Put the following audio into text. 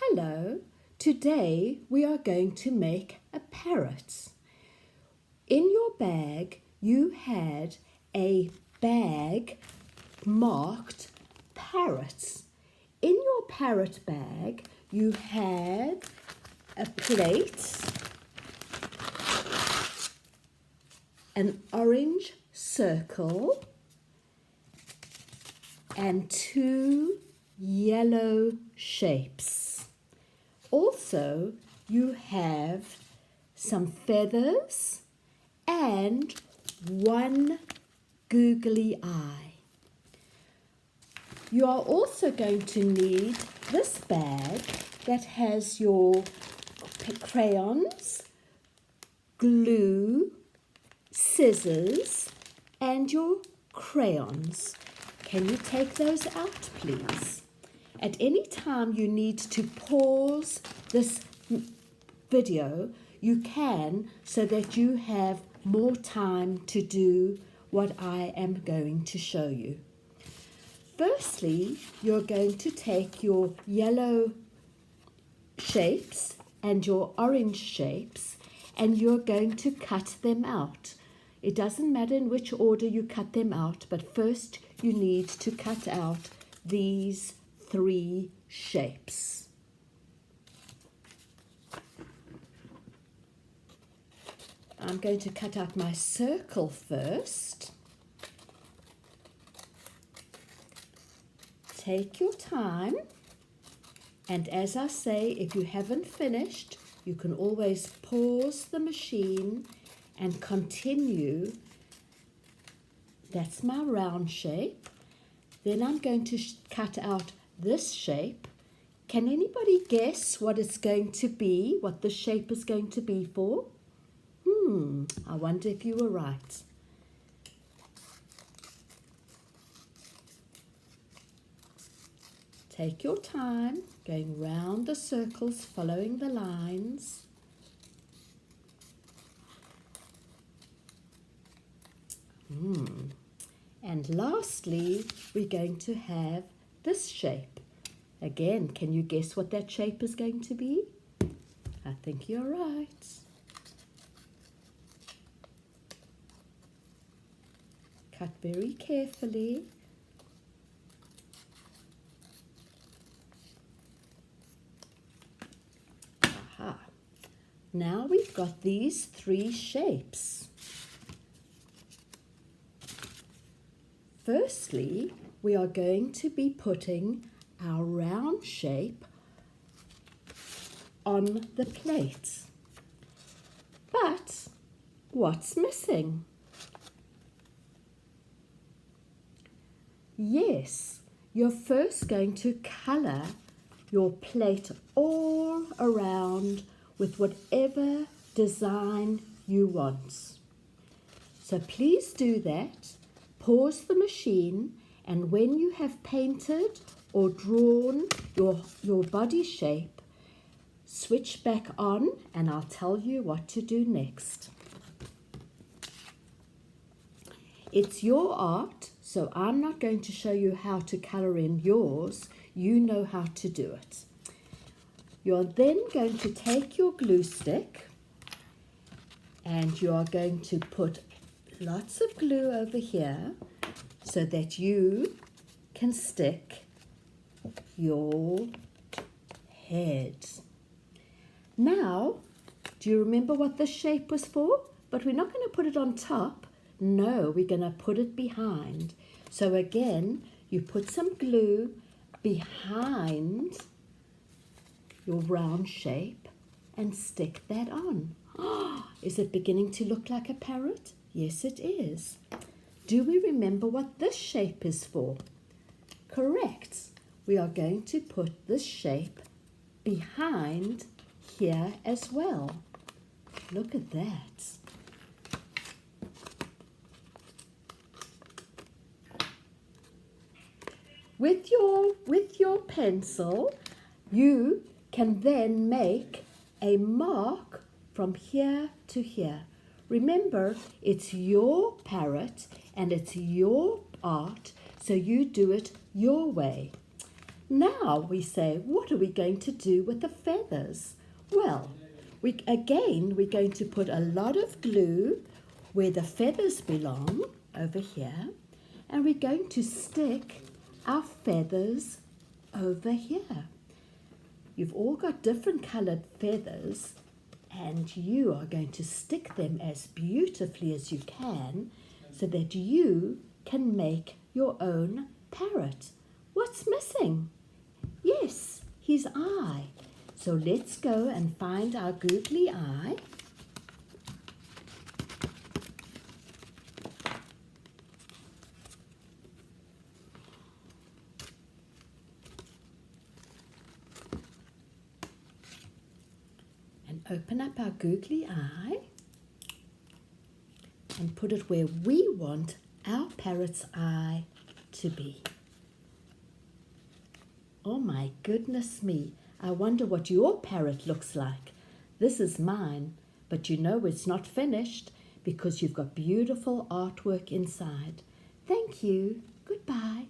Hello, today we are going to make a parrot. In your bag you had a bag marked parrots. In your parrot bag you had a plate, an orange circle and two yellow shapes. Also, you have some feathers and one googly eye. You are also going to need this bag that has your crayons, glue, scissors, and your crayons. Can you take those out, please? At any time you need to pause this video, you can, so that you have more time to do what I am going to show you. Firstly, you're going to take your yellow shapes and your orange shapes and you're going to cut them out. It doesn't matter in which order you cut them out, but first you need to cut out these three shapes. I'm going to cut out my circle first. Take your time, and as I say, if you haven't finished, you can always pause the machine and continue. That's my round shape. Then I'm going to cut out this shape. Can anybody guess what it's going to be, what the shape is going to be for? I wonder if you were right. Take your time, going round the circles, following the lines. And lastly, we're going to have this shape. Again, can you guess what that shape is going to be? I think you're right. Cut very carefully. Aha. Now we've got these three shapes. Firstly, we are going to be putting our round shape on the plate. But what's missing? Yes, you're first going to colour your plate all around with whatever design you want. So please do that. Pause the machine, and when you have painted or drawn your body shape, switch back on and I'll tell you what to do next. It's your art, so I'm not going to show you how to colour in yours. You know how to do it. You're then going to take your glue stick and you are going to put lots of glue over here so that you can stick your head. Now, do you remember what this shape was for? But we're not going to put it on top. No, we're going to put it behind. So again, you put some glue behind your round shape and stick that on. Is it beginning to look like a parrot? Yes, it is. Do we remember what this shape is for? Correct. We are going to put this shape behind here as well. Look at that. With your pencil, you can then make a mark from here to here. Remember, it's your parrot and it's your art, so you do it your way. Now we say, what are we going to do with the feathers? Well, we're going to put a lot of glue where the feathers belong, over here, and we're going to stick our feathers over here. You've all got different colored feathers, and you are going to stick them as beautifully as you can so that you can make your own parrot. What's missing? Yes, his eye. So let's go and find our googly eye. And open up our googly eye and put it where we want our parrot's eye to be. Oh my goodness me, I wonder what your parrot looks like. This is mine, but you know it's not finished because you've got beautiful artwork inside. Thank you. Goodbye.